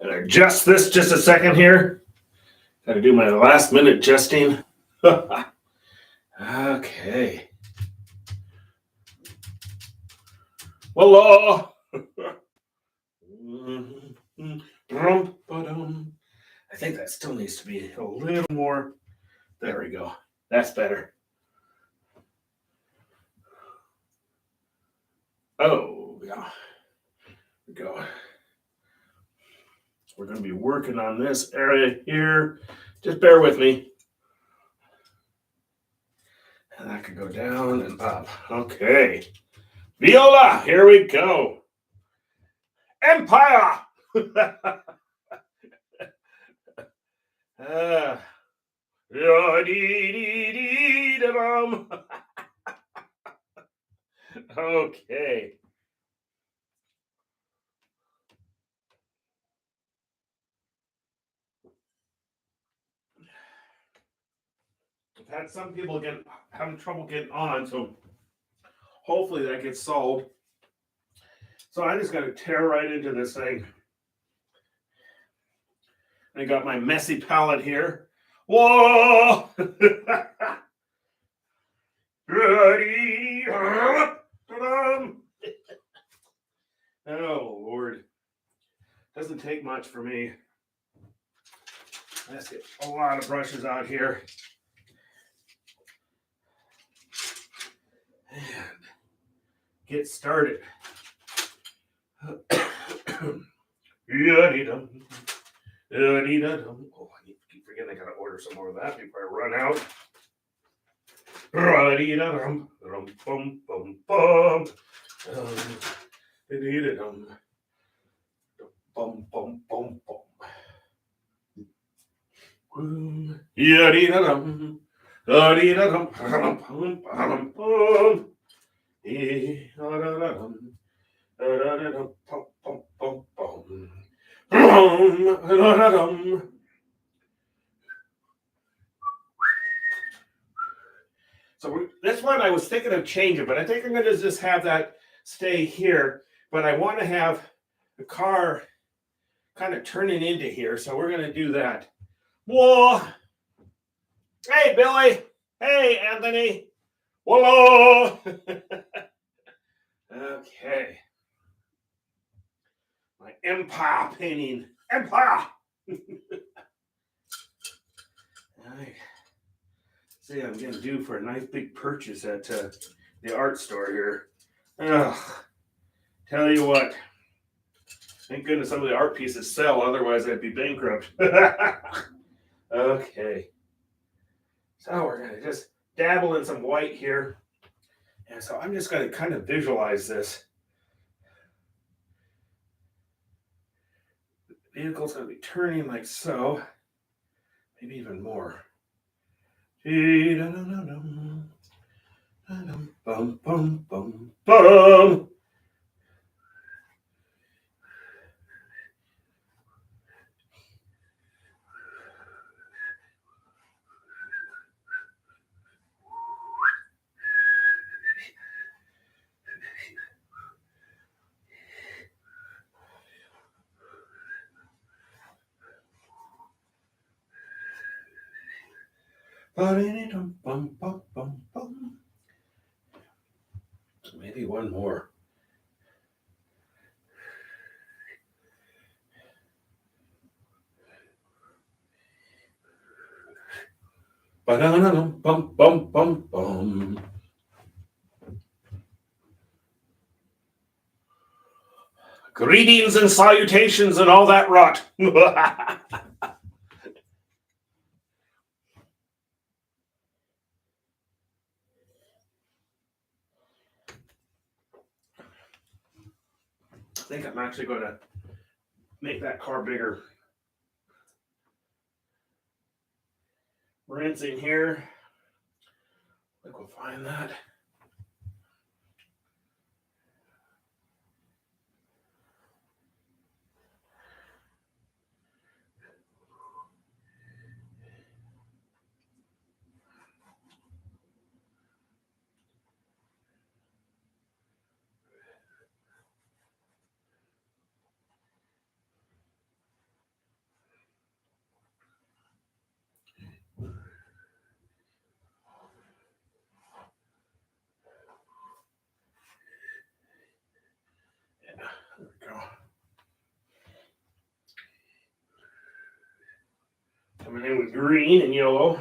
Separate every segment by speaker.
Speaker 1: Gonna adjust this just a second here. Gotta do my last minute adjusting. Okay. Voila. I think that still needs to be a little more. There we go. That's better. Oh, yeah. There we go. We're going to be working on this area here. Just bear with me. And that could go down and up. Okay. Viola, here we go. Empire. Okay. I've had some people having trouble getting on, so hopefully that gets solved. So I just got to tear right into this thing. I got my messy palette here. Whoa! Oh, Lord. Doesn't take much for me. Let's get a lot of brushes out here. And get started. Oh, I keep forgetting I gotta order some more of that before I run out. So this one I was thinking of changing, but I think I'm going to just have that stay here. But I want to have the car kind of turning into here, so we're going to do that. Whoa! Hey, Billy! Hey, Anthony! Whoa! Okay. My empire painting. Empire! Alright. See, I'm getting due for a nice big purchase at the art store here. Ugh. Tell you what. Thank goodness some of the art pieces sell, otherwise I'd be bankrupt. Okay. So we're going to just dabble in some white here. And so I'm just going to kind of visualize this. The vehicle's going to be turning like so. Maybe even more. Bum, bum, bum, bum. Maybe one more. Bum, bum, bum, bum. Greetings and salutations and all that rot. I think I'm actually going to make that car bigger. Rinsing here. I think we'll find that. Coming in with green and yellow.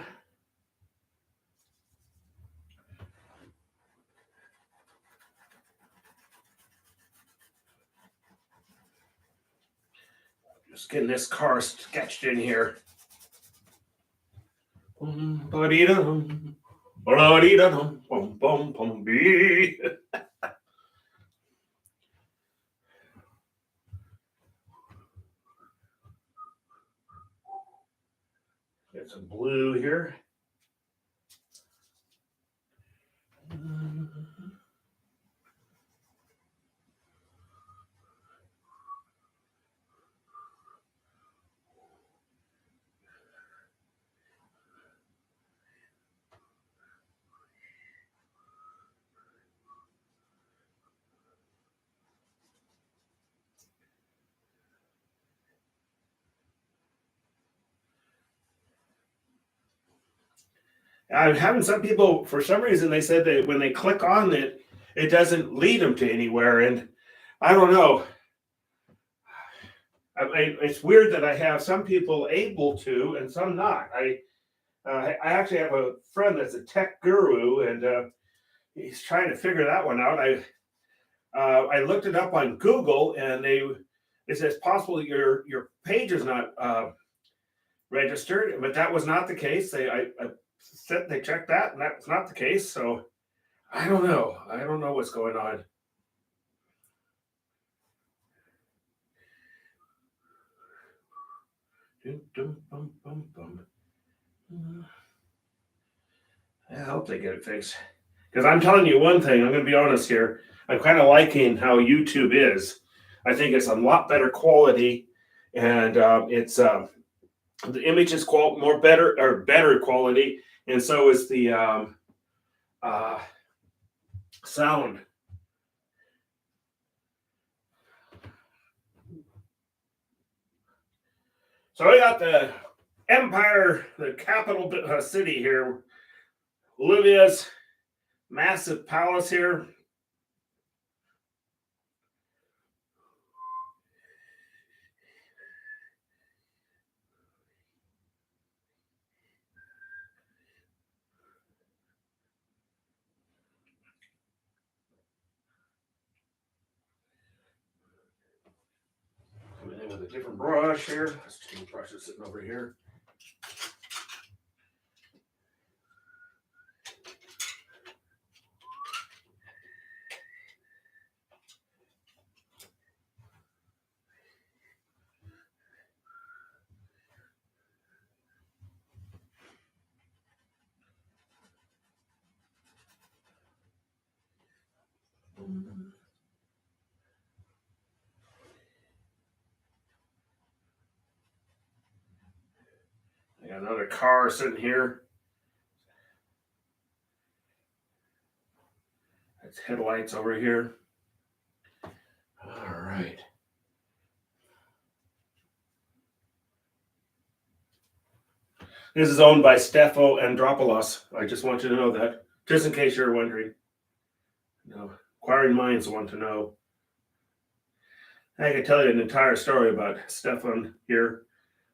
Speaker 1: Just getting this car sketched in here. Ba-dee-da-dum, ba-dee-da-dum, bum, bum, bum, bee. Get some blue here. I'm having some people, for some reason, they said that when they click on it, it doesn't lead them to anywhere. And I don't know. It's weird that I have some people able to and some not. I actually have a friend that's a tech guru, and he's trying to figure that one out. I looked it up on Google, and it says possible your page is not registered, but that was not the case. They checked that, and that was not the case. So I don't know. I don't know what's going on. I hope they get it fixed. Because I'm telling you one thing, I'm going to be honest here. I'm kind of liking how YouTube is. I think it's a lot better quality, and it's the image is better quality, and so is the sound. So I got the Empire, the capital city here, Olivia's massive palace here. Coming in with a different brush here. There's two brushes sitting over here. I got another car sitting here. That's headlights over here. All right. This is owned by Stefo Andropoulos. I just want you to know that, just in case you're wondering. No, inquiring minds want to know. I could tell you an entire story about Stefan here.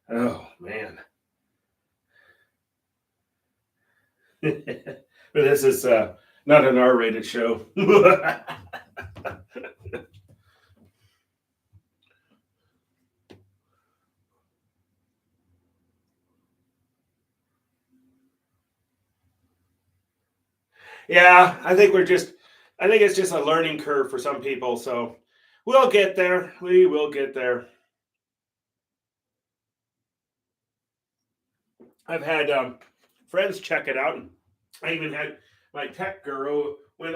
Speaker 1: Oh, man. But this is not an R-rated show. Yeah, I think it's just a learning curve for some people. So we'll get there. We will get there. I've had friends check it out. And I even had my tech guru went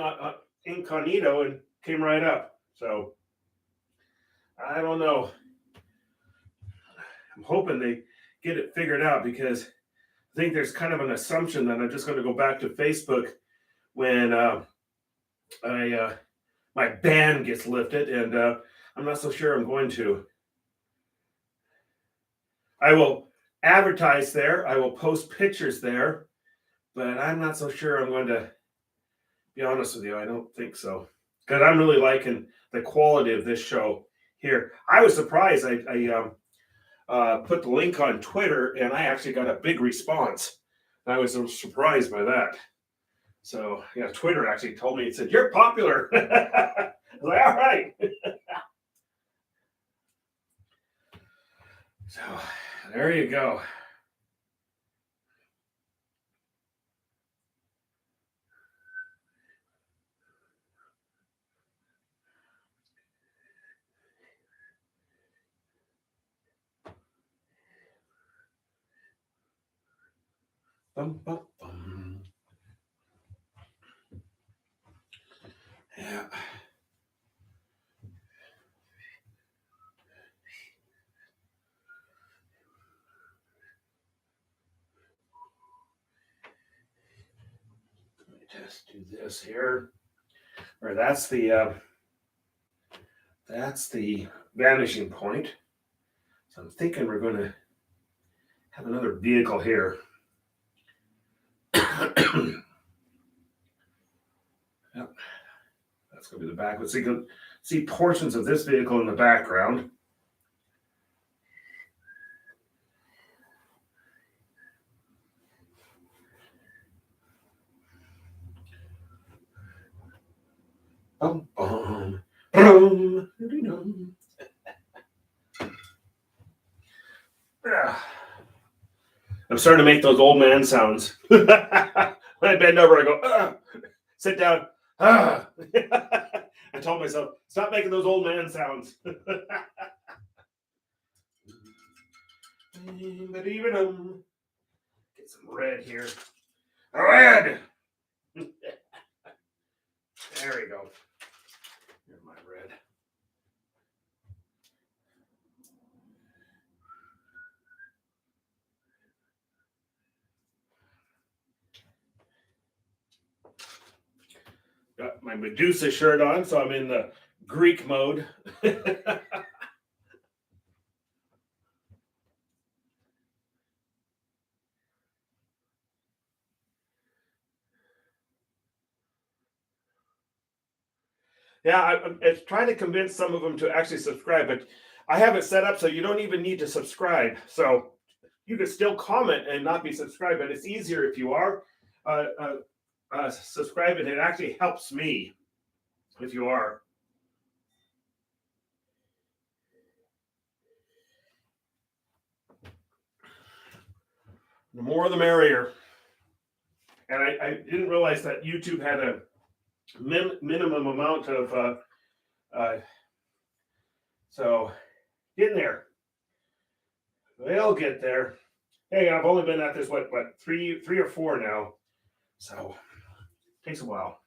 Speaker 1: incognito and came right up. So I don't know. I'm hoping they get it figured out, because I think there's kind of an assumption that I'm just going to go back to Facebook when my ban gets lifted, and I'm not so sure I'm going to. I will advertise there. I will post pictures there, but I'm not so sure I'm going to be honest with you. I don't think so, because I'm really liking the quality of this show here. I was surprised. put the link on Twitter, and I actually got a big response. I was surprised by that. So yeah, Twitter actually told me, it said, "You're popular." I was like, all right. So there you go. Bum, bum, bum. Yeah. Let me just do this here. Or that's the vanishing point. So I'm thinking we're going to have another vehicle here. Yep. That's going to be the back. So you can see portions of this vehicle in the background. Bum, bum, bum, dum. I'm starting to make those old man sounds. When I bend over, I go, sit down. I told myself, stop making those old man sounds. But even get some red here. Red. There we go. Here's my red. Got my Medusa shirt on, so I'm in the Greek mode. Yeah, it's trying to convince some of them to actually subscribe, but I have it set up so you don't even need to subscribe. So you can still comment and not be subscribed, but it's easier if you are subscribed, and it actually helps me if you are. The more the merrier. And I didn't realize that YouTube had a minimum amount of so get in there. They'll get there. Hey, I've only been at this what three or four now, so it takes a while.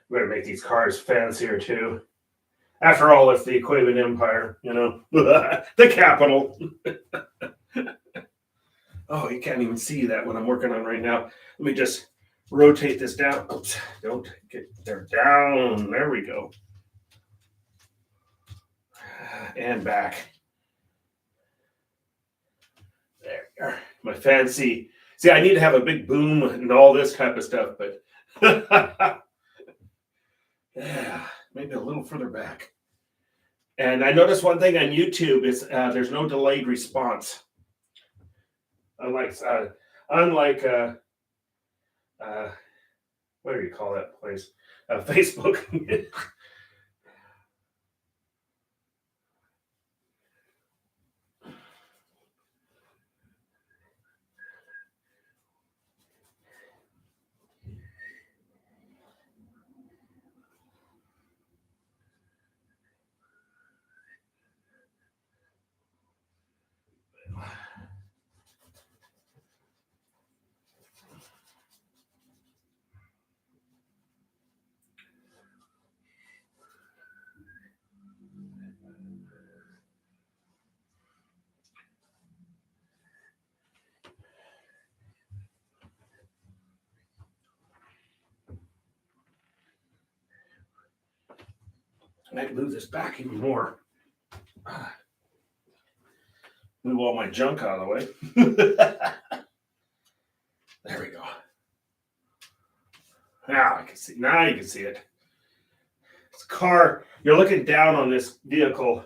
Speaker 1: We better make these cars fancier too. After all, it's the Aquavian Empire, the capital. Oh, you can't even see that what I'm working on right now. Let me just rotate this down. Oops, don't get there. Down. There we go. And back. There. My fancy. See, I need to have a big boom and all this type of stuff, but yeah, maybe a little further back. And I noticed one thing on YouTube is there's no delayed response. Unlike what do you call that place? Facebook. I might move this back even more. Move all my junk out of the way. There we go. Now I can see. Now you can see it. It's a car. You're looking down on this vehicle.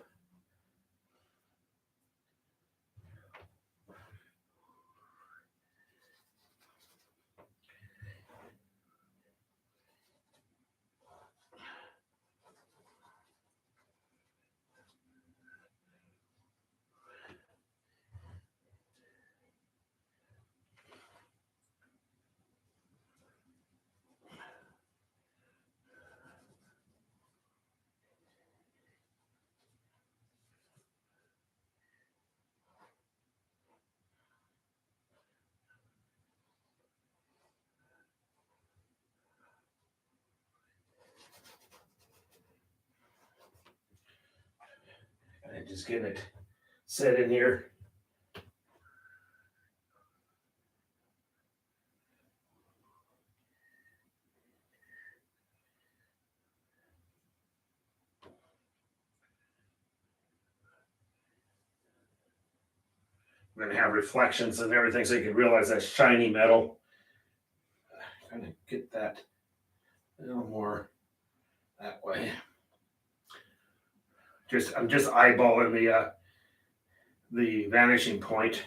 Speaker 1: And just getting it set in here. We're going to have reflections and everything so you can realize that shiny metal. Kind of get that a little more that way. I'm just eyeballing the vanishing point.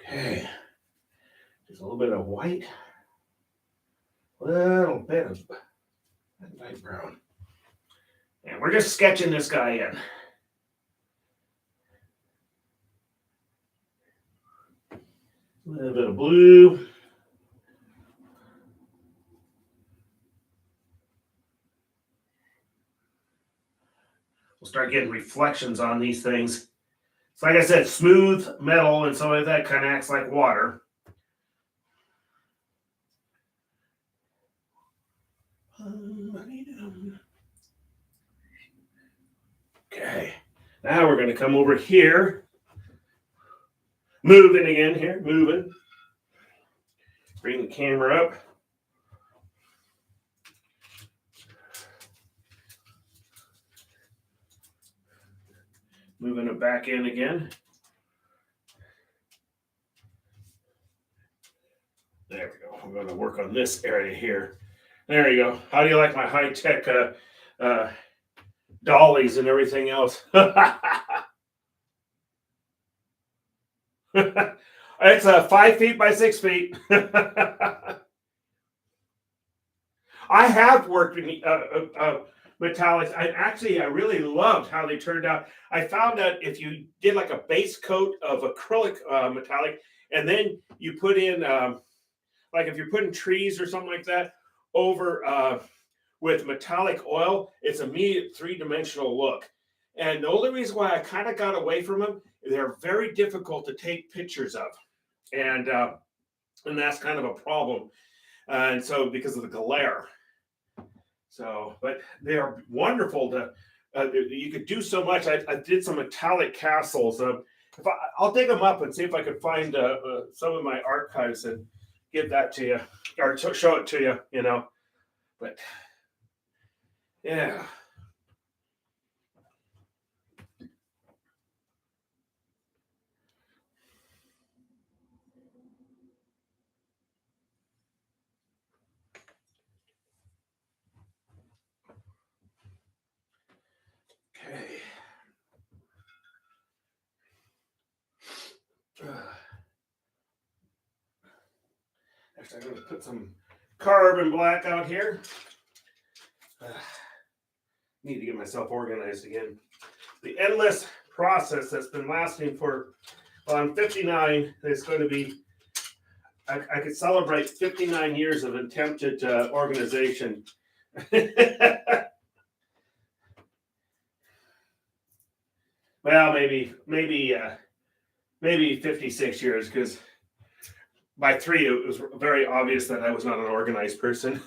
Speaker 1: Okay, just a little bit of white, a little bit of light brown, and we're just sketching this guy in. A little bit of blue. We'll start getting reflections on these things. So like I said, smooth metal, and so that kind of acts like water. Okay, now we're going to come over here. Moving again here, moving. Bring the camera up. Moving it back in again. There we go. I'm going to work on this area here. There you go. How do you like my high-tech dollies and everything else? It's 5 feet by 6 feet. I have worked with metallics. I really loved how they turned out. I found that if you did like a base coat of acrylic metallic, and then you put in, like if you're putting trees or something like that over with metallic oil, it's immediate three-dimensional look. And the only reason why I kind of got away from them, they're very difficult to take pictures of. And that's kind of a problem. And so because of the glare. So, but they are wonderful to, you could do so much. I did some metallic castles. I'll dig them up and see if I could find some of my archives and give that to you, or show it to you, but yeah. Okay. Next, I'm going to put some carbon black out here. Need to get myself organized again. The endless process that's been lasting for, well, I'm 59. It's going to be, I could celebrate 59 years of attempted organization. Well, maybe 56 years, because by 3 it was very obvious that I was not an organized person.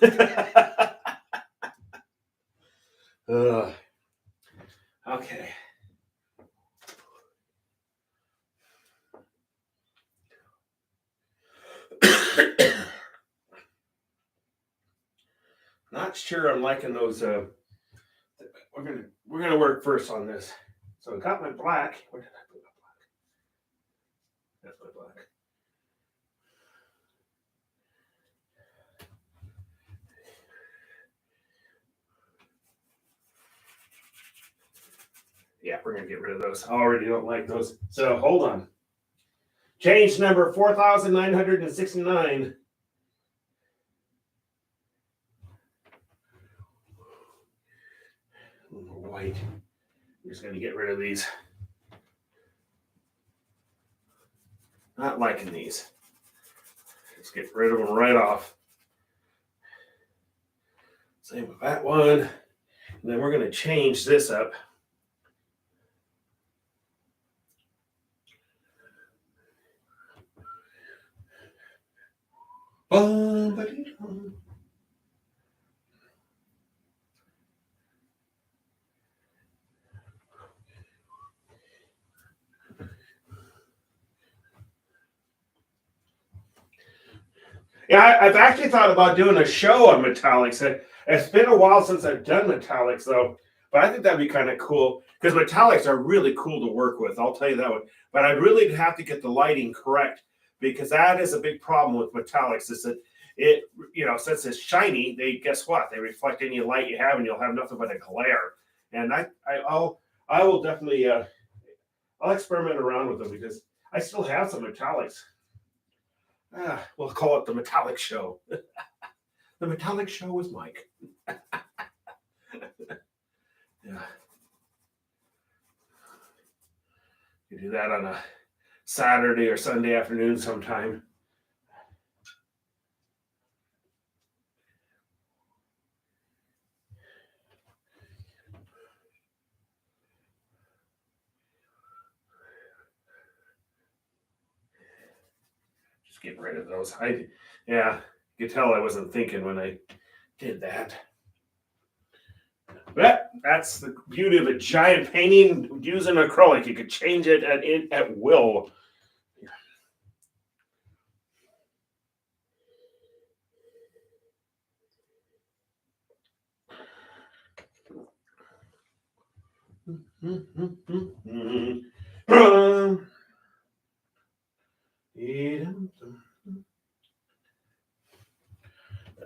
Speaker 1: Ugh. Okay. Not sure I'm liking those. We're gonna work first on this. So I got my black. Where did I put my black? That's my black. Yeah, we're gonna get rid of those. I already don't like those. So hold on. Change number 4,969. White. I'm just gonna get rid of these. Not liking these. Let's get rid of them right off. Same with that one. And then we're gonna change this up. Yeah, I've actually thought about doing a show on metallics. It's been a while since I've done metallics, though, but I think that'd be kind of cool because metallics are really cool to work with. I'll tell you that one. But I'd really have to get the lighting correct because that is a big problem with metallics. Is that it? Since it's shiny, guess what? They reflect any light you have, and you'll have nothing but a glare. And I will definitely I'll experiment around with them because I still have some metallics. We'll call it the Metallic Show. The Metallic Show with Mike. Yeah. You do that on a Saturday or Sunday afternoon sometime. Just get rid of those. You could tell I wasn't thinking when I did that. But that's the beauty of a giant painting using acrylic. You could change it at will.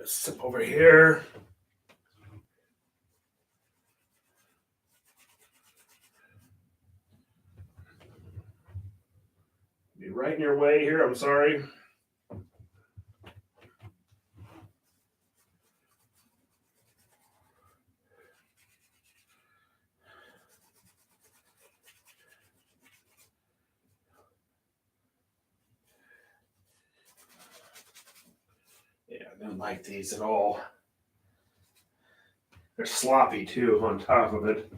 Speaker 1: Sip over here. Be right in your way here. I'm sorry. Yeah, I didn't like these at all. They're sloppy too on top of it.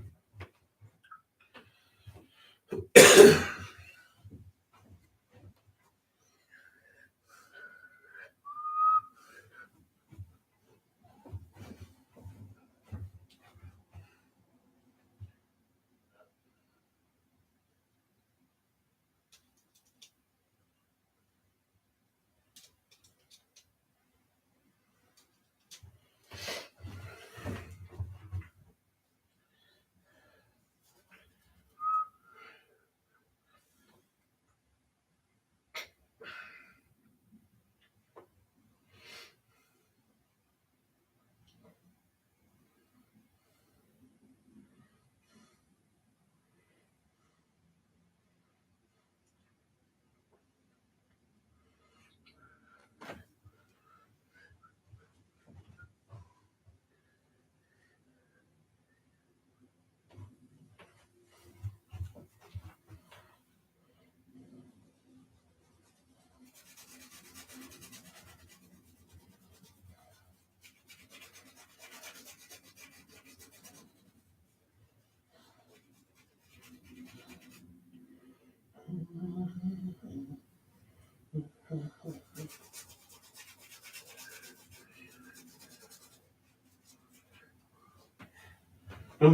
Speaker 1: I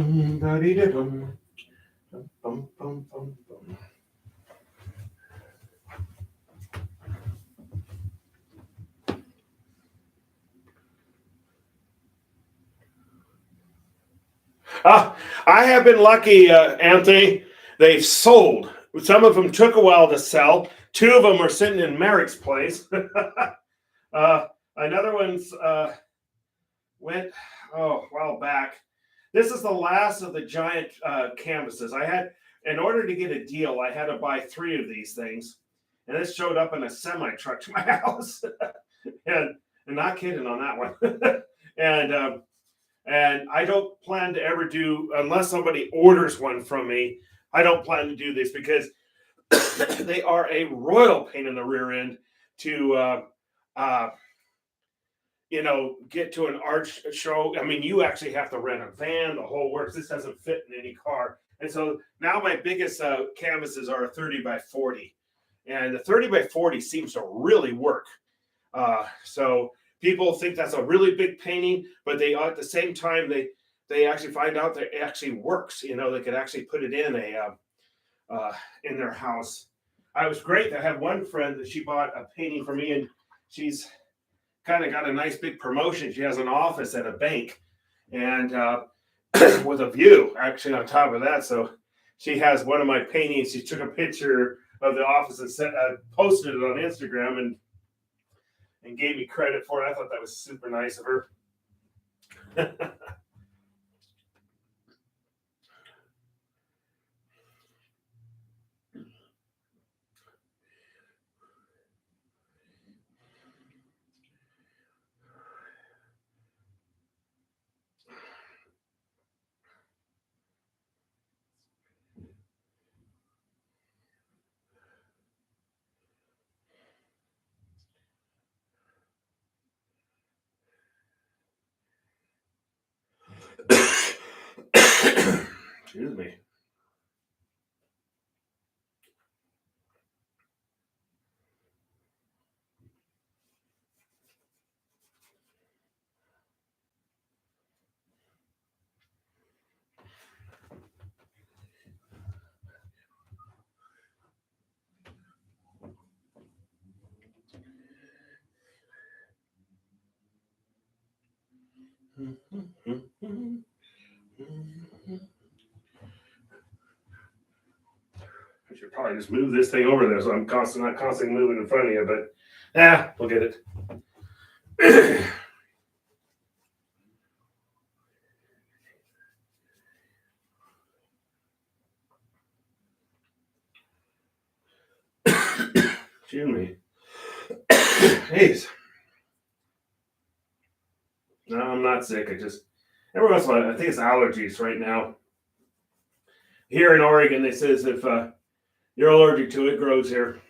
Speaker 1: have been lucky, Anthony. They've sold. Some of them took a while to sell. Two of them are sitting in Merrick's place. Another one's went a while back. This is the last of the giant canvases. I had, in order to get a deal, I had to buy 3 of these things, and this showed up in a semi truck to my house. and not kidding on that one. And I don't plan to ever do, unless somebody orders one from me. I don't plan to do this because they are a royal pain in the rear end to get to an art show. I mean, you actually have to rent a van, the whole works. This doesn't fit in any car. And so now my biggest canvases are a 30 by 40. And the 30 by 40 seems to really work. So people think that's a really big painting, but they at the same time, they actually find out that it actually works. They could actually put it in their house. I was great. I have one friend that she bought a painting for me, and she's kind of got a nice big promotion. She has an office at a bank, and with a view actually on top of that. So she has one of my paintings. She took a picture of the office and posted it on Instagram and gave me credit for it. I thought that was super nice of her. Excuse me. I should probably just move this thing over there so I'm not constantly moving in front of you, but we'll get it. Excuse me. Jeez. No, I'm not sick. Every once in a while, I think it's allergies right now. Here in Oregon, they says if you're allergic to it, grows here.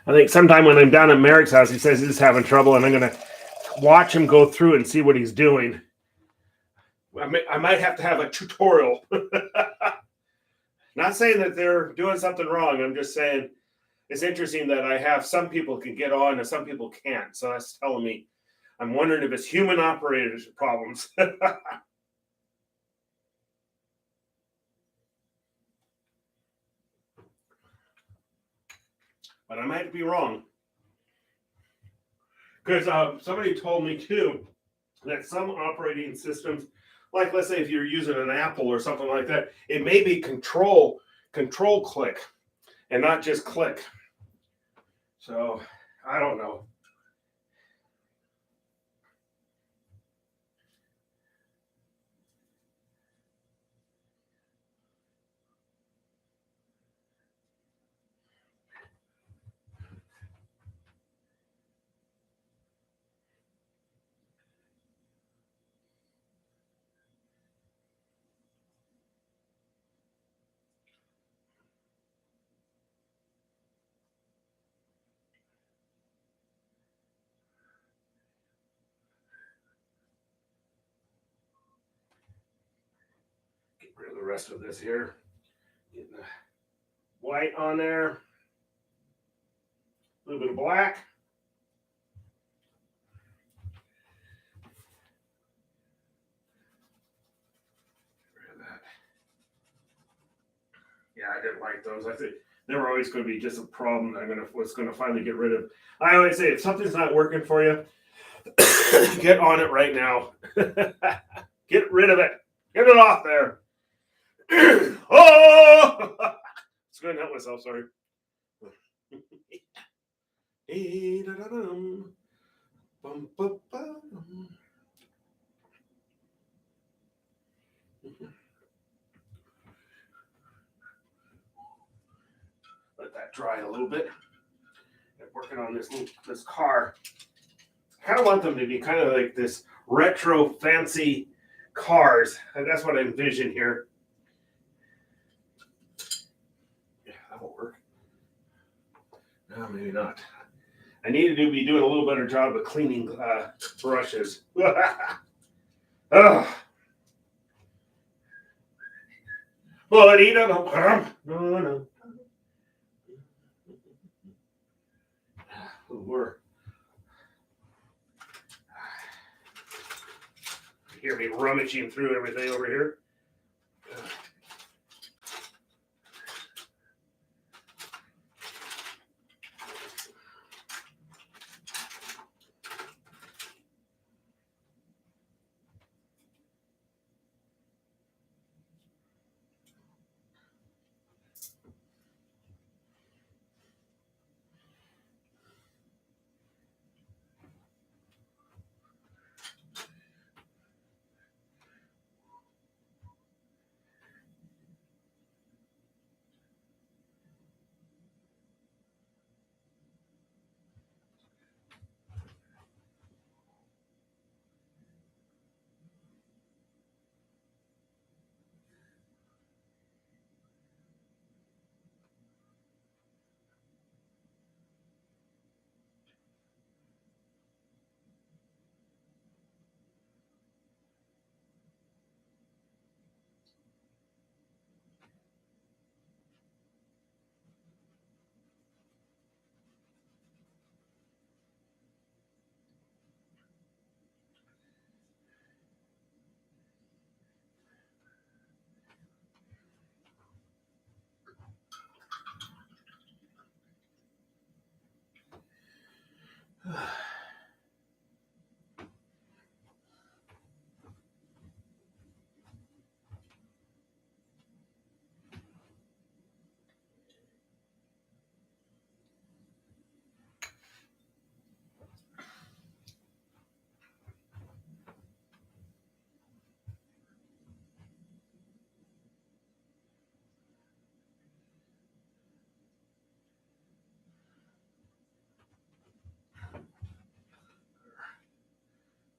Speaker 1: I think sometime when I'm down at Merrick's house, he says he's having trouble, and I'm going to watch him go through and see what he's doing. I might have to have a tutorial. Not saying that they're doing something wrong. I'm just saying it's interesting that I have some people can get on and some people can't. So that's telling me I'm wondering if it's human operators problems. But I might be wrong. Because somebody told me too that some operating systems, like let's say if you're using an Apple or something like that, it may be control click and not just click. So I don't know. rest of this here. Getting the white on there. A little bit of black. Get rid of that. Yeah, I didn't like those. I think they were always going to be just a problem that was going to finally get rid of. I always say if something's not working for you, get on it right now. Get rid of it. Get it off there. Oh! It's going to help myself, sorry. Let that dry a little bit. I'm working on this car. I kind of want them to be kind of like this retro fancy cars. And that's what I envision here. Yeah, that won't work. No, maybe not. I need to be doing a little better job of cleaning brushes. Oh. No. We're hear me rummaging through everything over here.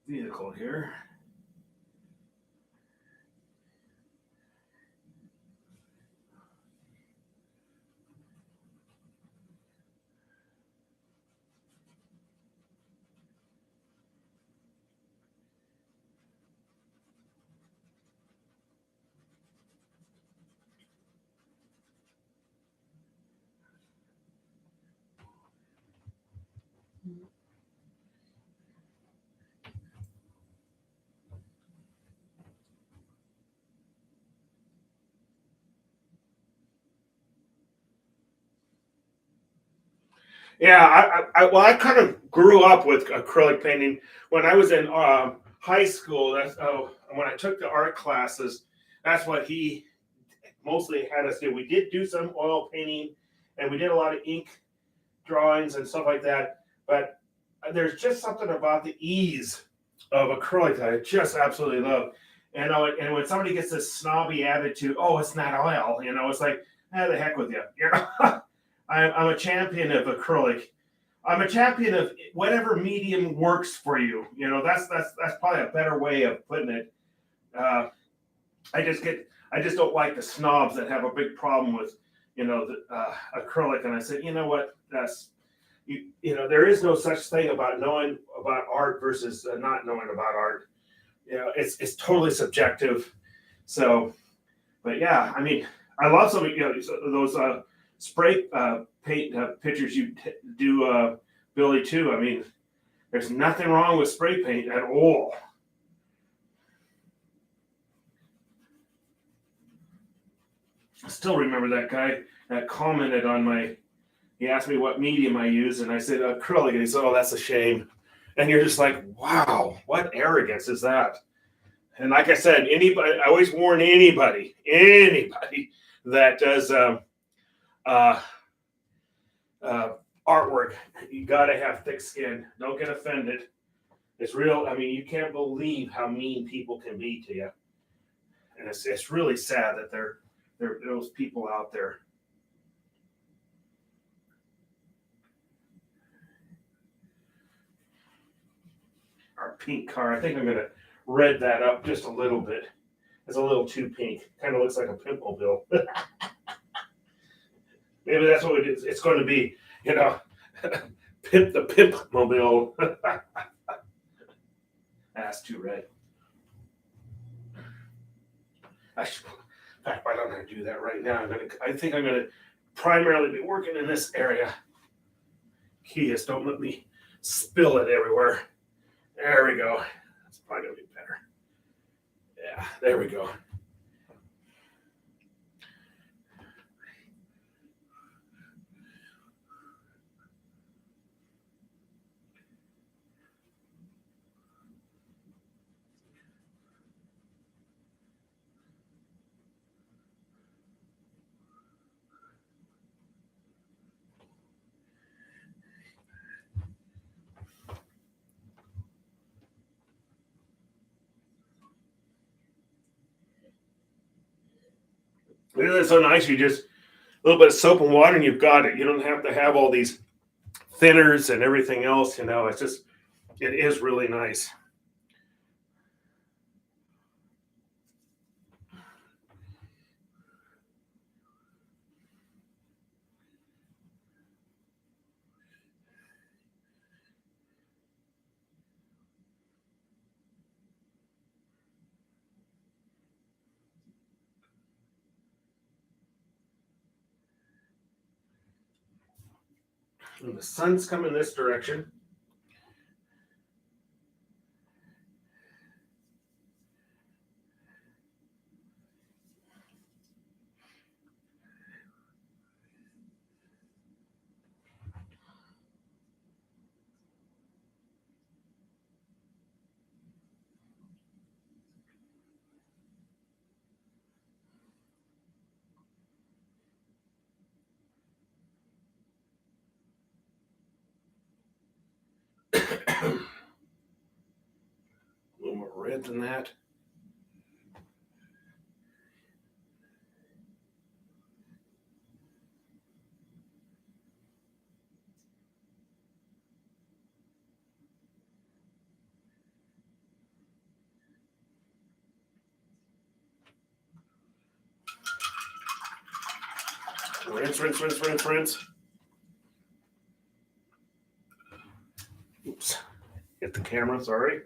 Speaker 1: Vehicle here. Yeah, I kind of grew up with acrylic painting when I was in high school. That's when I took the art classes. That's what he mostly had us do. We did do some oil painting, and we did a lot of ink drawings and stuff like that. But there's just something about the ease of acrylic that I just absolutely love. And when somebody gets this snobby attitude, oh, it's not oil, it's like, the heck with you. I'm a champion of acrylic. I'm a champion of whatever medium works for you. That's probably a better way of putting it. I just don't like the snobs that have a big problem with, the acrylic. And I said, you know what? There is no such thing about knowing about art versus not knowing about art. It's totally subjective. So But yeah, I mean, I love some of those spray paint pictures you do, Billy, too. I mean, there's nothing wrong with spray paint at all. I still remember that guy that commented on my. He asked me what medium I use, and I said acrylic, and he said, "Oh, that's a shame." And you're just like, "Wow, what arrogance is that?" And like I said, anybody, I always warn anybody that does uh, artwork, you got to have thick skin. Don't get offended. It's real. I mean, you can't believe how mean people can be to you, and it's really sad that there are those people out there. Our pink car. I think I'm gonna red that up just a little bit. It's a little too pink. Kind of looks like a pimpmobile. Maybe that's what it's going to be. You know, pimp the pimp mobile. That's too red. In fact, why don't I do that right now? I think I'm gonna primarily be working in this area. Keys, don't let me spill it everywhere. There we go. That's probably gonna be better. Yeah, there we go. Isn't it so nice? You just a little bit of soap and water, and you've got it. You don't have to have all these thinners and everything else. You know, it's just it is really nice. And the sun's coming this direction. A little more red than that. Rinse, rinse, rinse, rinse, rinse. Oops. Hit the camera, sorry.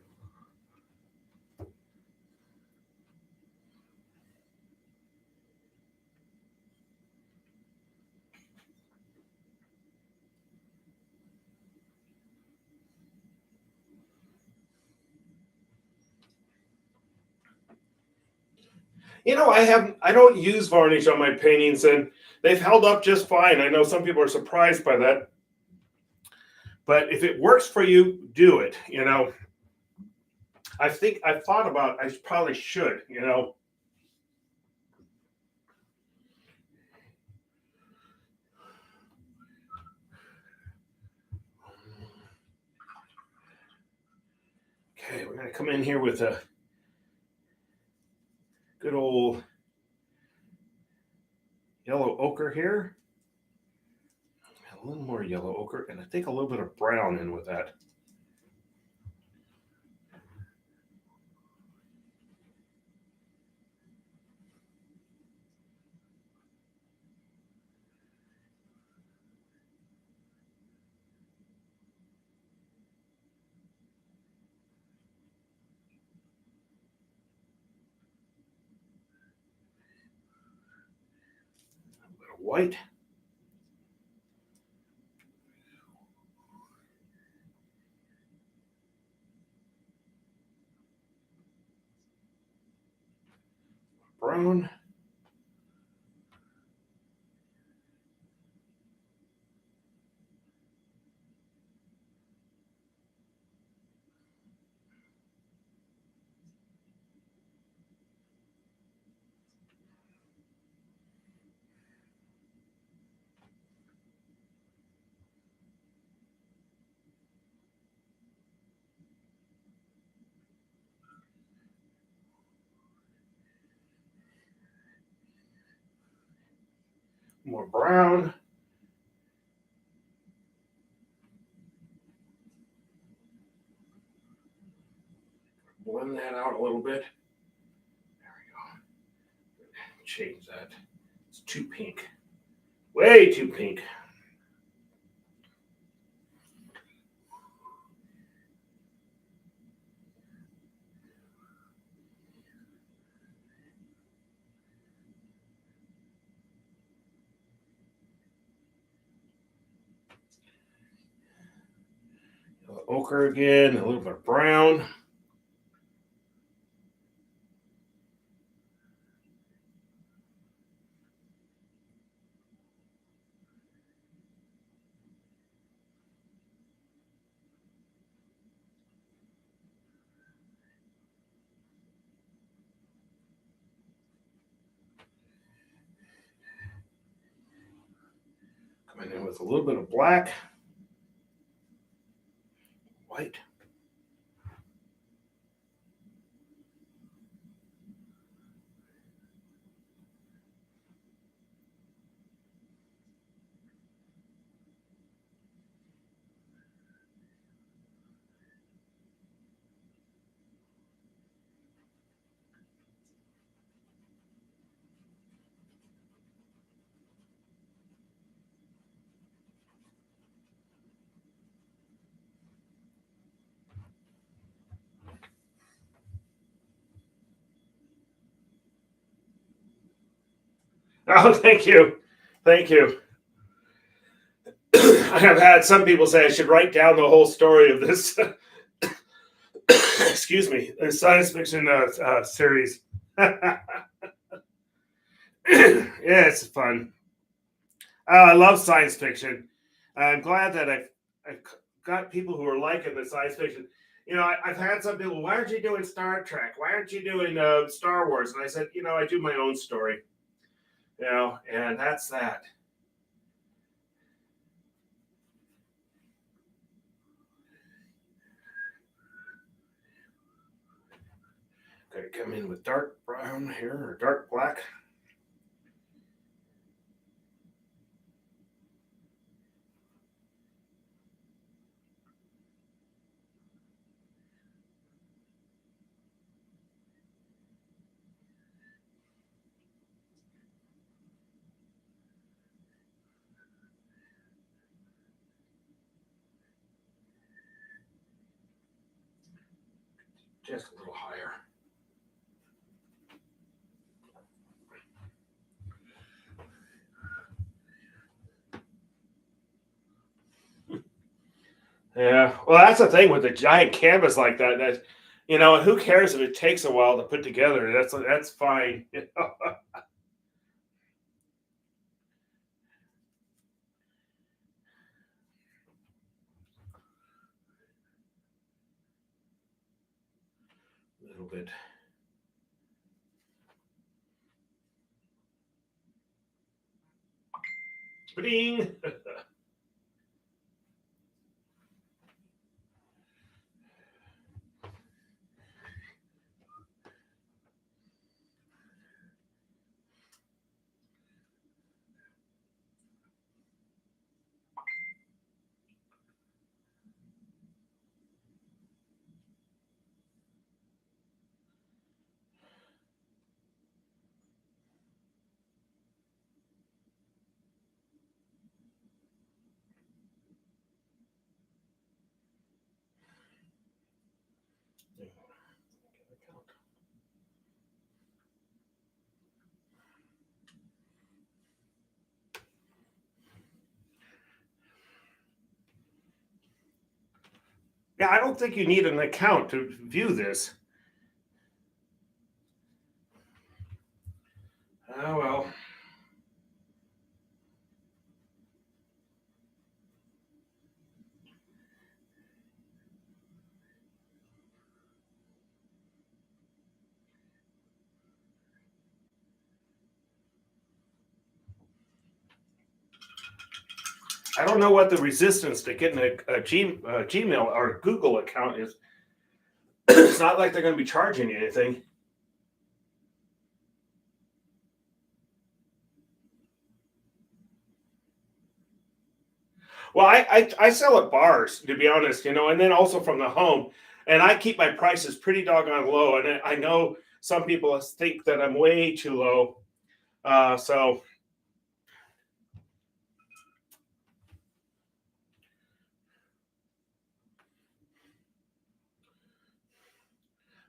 Speaker 1: You know, I don't use varnish on my paintings, and they've held up just fine. I know some people are surprised by that, but if it works for you, do it. You know, I think I've thought about I probably should. You know, okay, we're gonna come in here with a good old yellow ochre here. A little more yellow ochre, and I think a little bit of brown in with that. white. Brown. More brown. Blend that out a little bit. There we go. Change that. It's too pink. Way too pink. Ochre again, a little bit of brown. Coming in with a little bit of black. White. Oh, thank you. Thank you. I have had some people say I should write down the whole story of this. Excuse me, a science fiction series. Yeah, it's fun. I love science fiction. I'm glad that I've got people who are liking the science fiction. You know, I've had some people. Why aren't you doing Star Trek? Why aren't you doing Star Wars? And I said, you know, I do my own story. You know, and that's that. Okay, come in with dark brown here or dark black. Just a little higher. Yeah, well, that's the thing with a giant canvas like that. That you know, who cares if it takes a while to put together? That's fine. You know? A little bit. Bing. Yeah, I don't think you need an account to view this. Oh, well. I don't know what the resistance to getting a Gmail or Google account is. It's not like they're going to be charging you anything. Well, I sell at bars, to be honest, and then also from the home. And I keep my prices pretty doggone low. And I know some people think that I'm way too low. So,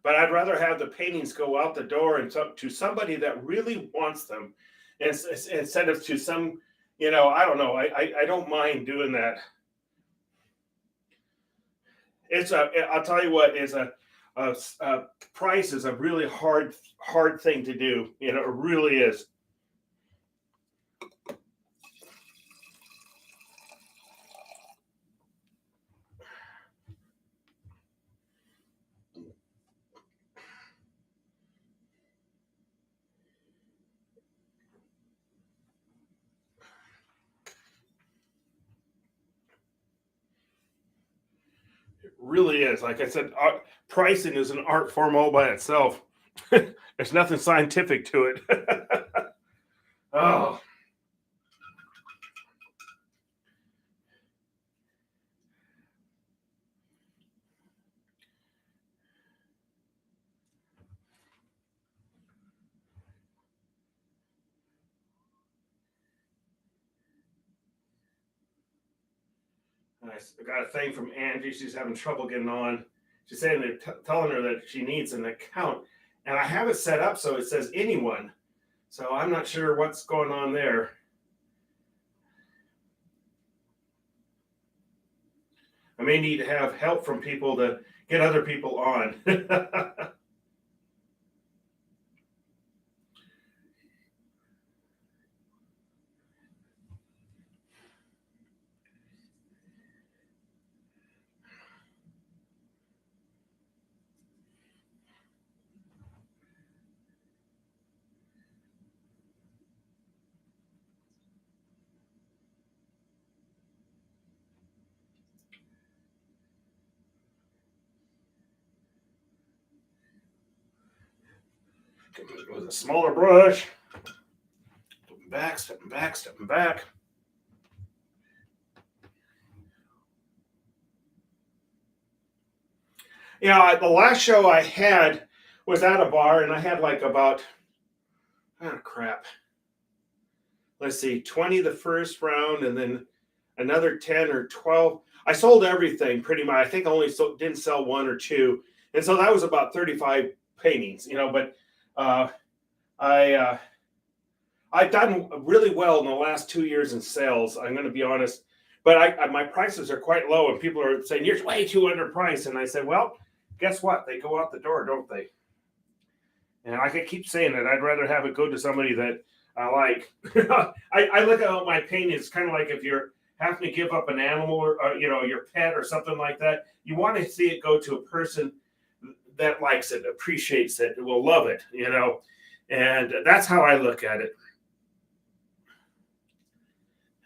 Speaker 1: but I'd rather have the paintings go out the door and to somebody that really wants them, instead of to some, I don't know. I don't mind doing that. I'll tell you what, a price is a really hard thing to do. It really is. It really is. Like I said, pricing is an art form all by itself. There's nothing scientific to it. Oh, I got a thing from Angie. She's having trouble getting on. She's saying they're telling her that she needs an account, and I have it set up so it says anyone. So I'm not sure what's going on there. I may need to have help from people to get other people on. With a smaller brush. Stepping back, stepping back. Yeah, the last show I had was at a bar, and I had like about, oh crap. Let's see, 20 the first round, and then another 10 or 12. I sold everything pretty much. I think I only didn't sell one or two. And so that was about 35 paintings, but uh, I I've done really well in the last 2 years in sales. I'm going to be honest, but my prices are quite low, and people are saying you're way too underpriced. And I said, well, guess what? They go out the door, don't they? And I could keep saying it. I'd rather have it go to somebody that I like. I look at my paintings. It's kind of like if you're having to give up an animal or your pet or something like that. You want to see it go to a person that likes it, appreciates it, will love it. And that's how I look at it.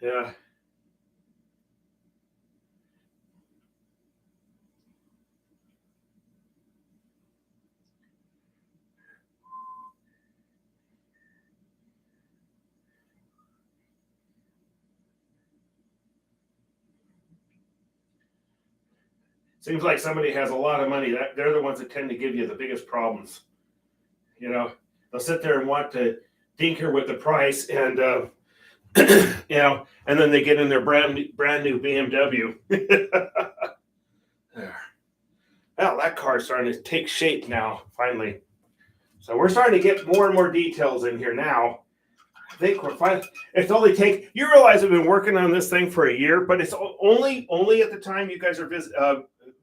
Speaker 1: Yeah. Seems like somebody has a lot of money. They're the ones that tend to give you the biggest problems. They'll sit there and want to tinker with the price, and and then they get in their brand new BMW. Well, that car's starting to take shape now, finally. So we're starting to get more and more details in here now. I think we're fine. It's only you realize I've been working on this thing for a year, but it's only at the time you guys are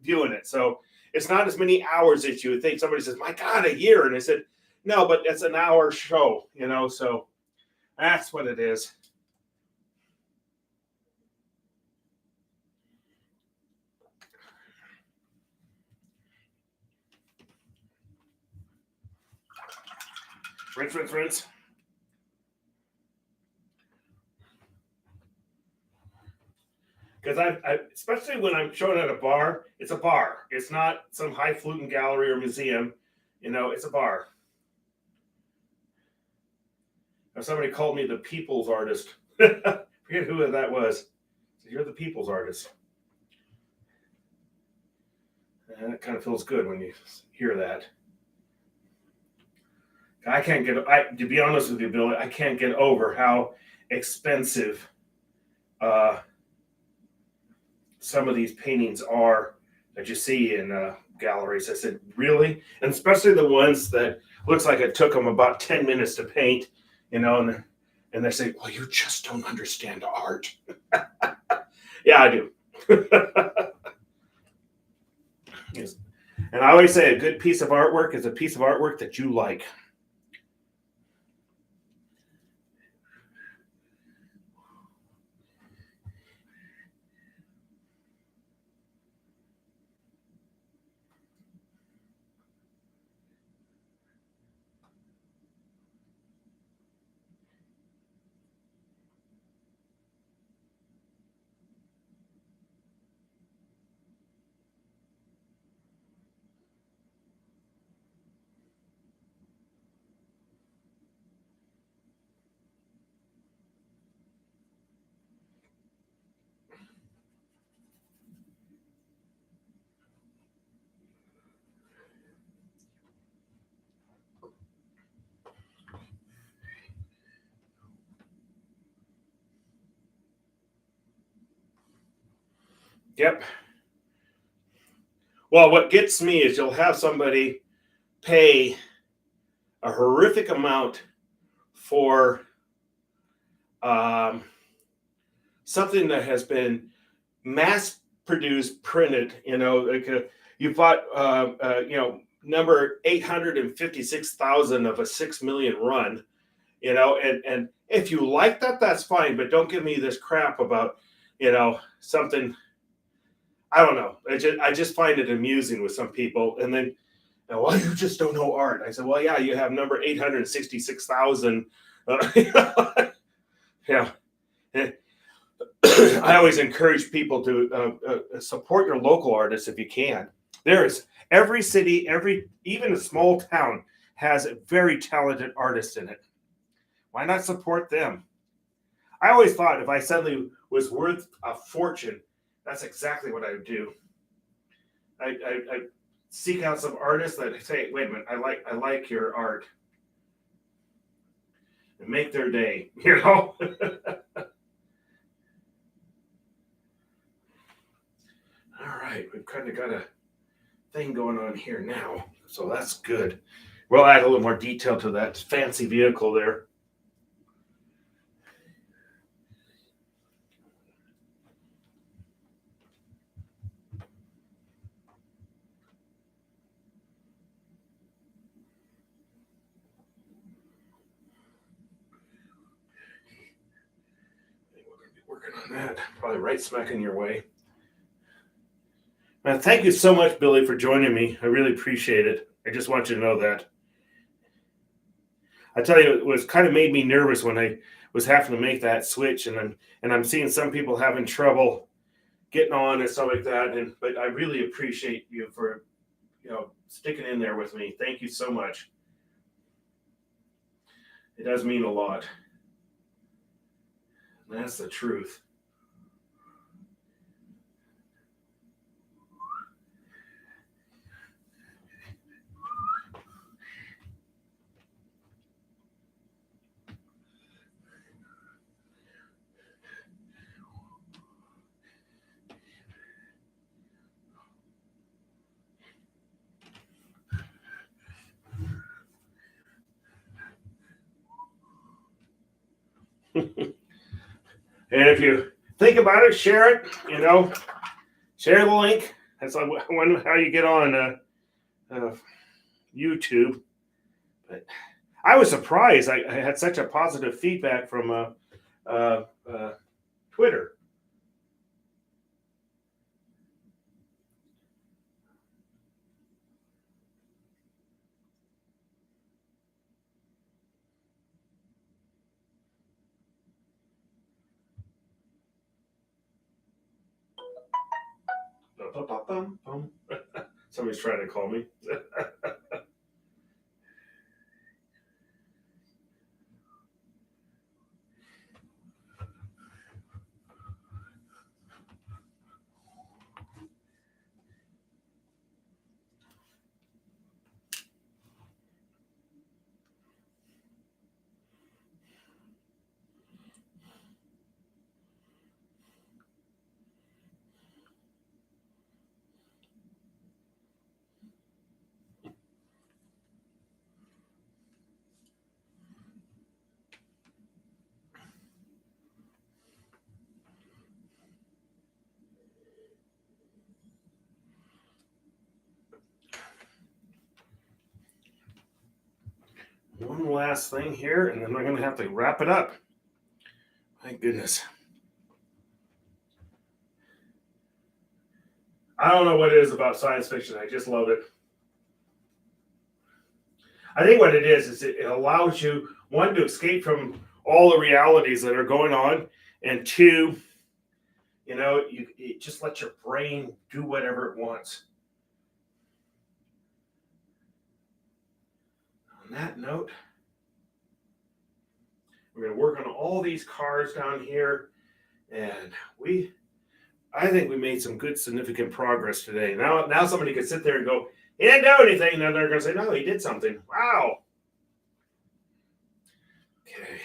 Speaker 1: viewing it. So it's not as many hours as you would think. Somebody says, my God, a year. And I said, no, but it's an hour show, so that's what it is. Rinse, rinse, rinse. Because I, especially when I'm showing at a bar, it's a bar. It's not some highfalutin gallery or museum. It's a bar. Now, somebody called me the people's artist. Forget who that was. So you're the people's artist. And it kind of feels good when you hear that. To be honest with you, Billy, I can't get over how expensive some of these paintings are that you see in galleries. I said, really? And especially the ones that looks like it took them about 10 minutes to paint, and they say, well, you just don't understand art. Yeah, I do. Yes. And I always say a good piece of artwork is a piece of artwork that you like. Yep. Well, what gets me is you'll have somebody pay a horrific amount for something that has been mass produced, printed, you bought, number 856,000 of a 6 million run, and if you like that, that's fine, but don't give me this crap about, something. I don't know. I just find it amusing with some people. And then, well, you just don't know art. I said, well, yeah, you have number 866,000. Yeah. I always encourage people to support your local artists if you can. There is every city, even a small town has a very talented artist in it. Why not support them? I always thought if I suddenly was worth a fortune, that's exactly what I would do. I seek out some artists that say, "Wait a minute, I like your art," and make their day. All right, we've kind of got a thing going on here now, so that's good. We'll add a little more detail to that fancy vehicle there. Working on that, probably right smack in your way. Thank you so much, Billy, for joining me. I really appreciate it. I just want you to know that. I tell you, it was kind of made me nervous when I was having to make that switch, and I'm seeing some people having trouble getting on and stuff like that. But I really appreciate you for sticking in there with me. Thank you so much. It does mean a lot. That's the truth. And if you think about it, share it, share the link. That's like, I wonder how you get on YouTube. But I was surprised. I had such a positive feedback from Twitter. Somebody's trying to call me. One last thing here, and then we're going to have to wrap it up. My goodness. I don't know what it is about science fiction. I just love it. I think what it is it allows you, one, to escape from all the realities that are going on, and two, it just lets your brain do whatever it wants. On that note, we're going to work on all these cars down here, and I think we made some good significant progress today. Now somebody could sit there and go, he didn't do anything, and then they're going to say, no, he did something. Wow. Okay.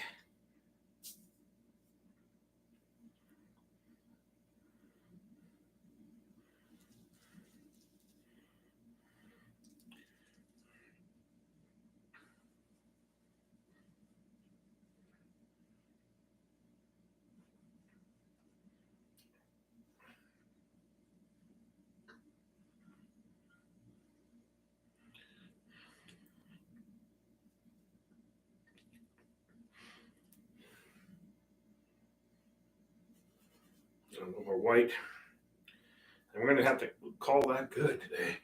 Speaker 1: A little more white. And we're going to have to call that good today.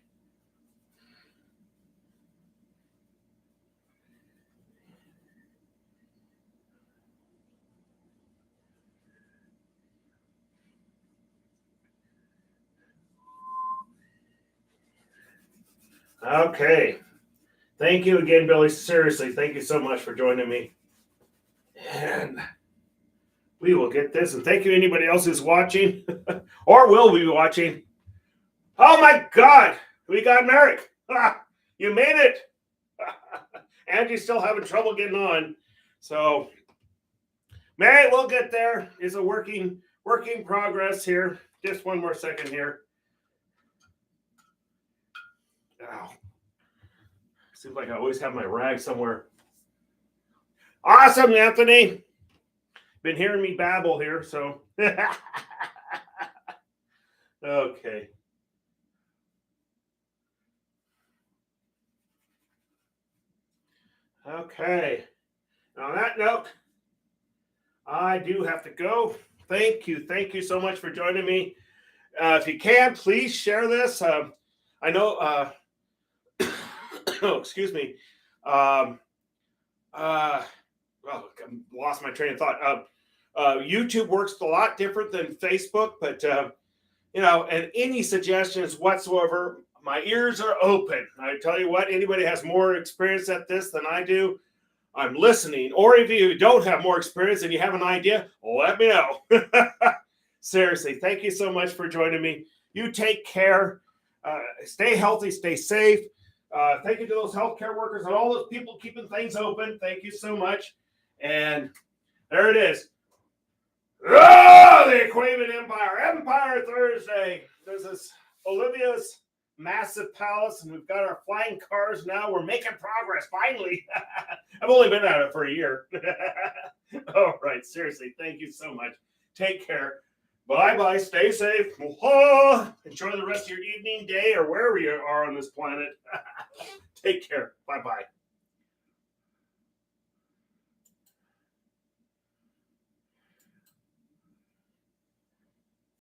Speaker 1: Okay. Thank you again, Billy. Seriously, thank you so much for joining me. And we will get this. And thank you, anybody else who's watching or will be watching. Oh my God, we got Merrick. You made it. Angie's still having trouble getting on. So, Mary, we'll get there. It's a working progress here. Just one more second here. Ow. Seems like I always have my rag somewhere. Awesome, Anthony. Been hearing me babble here, so. Okay. Okay. On that note, I do have to go. Thank you so much for joining me. If you can, please share this. I know. Oh, excuse me. Well, I lost my train of thought. YouTube works a lot different than Facebook, but and any suggestions whatsoever, my ears are open. I tell you what, anybody has more experience at this than I do, I'm listening. Or if you don't have more experience and you have an idea, let me know. Seriously, thank you so much for joining me. You take care. Stay healthy, stay safe. Thank you to those healthcare workers and all those people keeping things open. Thank you so much. And there it is. Oh, the Aquaman Empire Thursday. This is Olivia's massive palace, and we've got our flying cars now. We're making progress, finally. I've only been at it for a year. All right, seriously, thank you so much. Take care. Bye-bye. Stay safe. Enjoy the rest of your evening, day, or wherever you are on this planet. Take care. Bye-bye.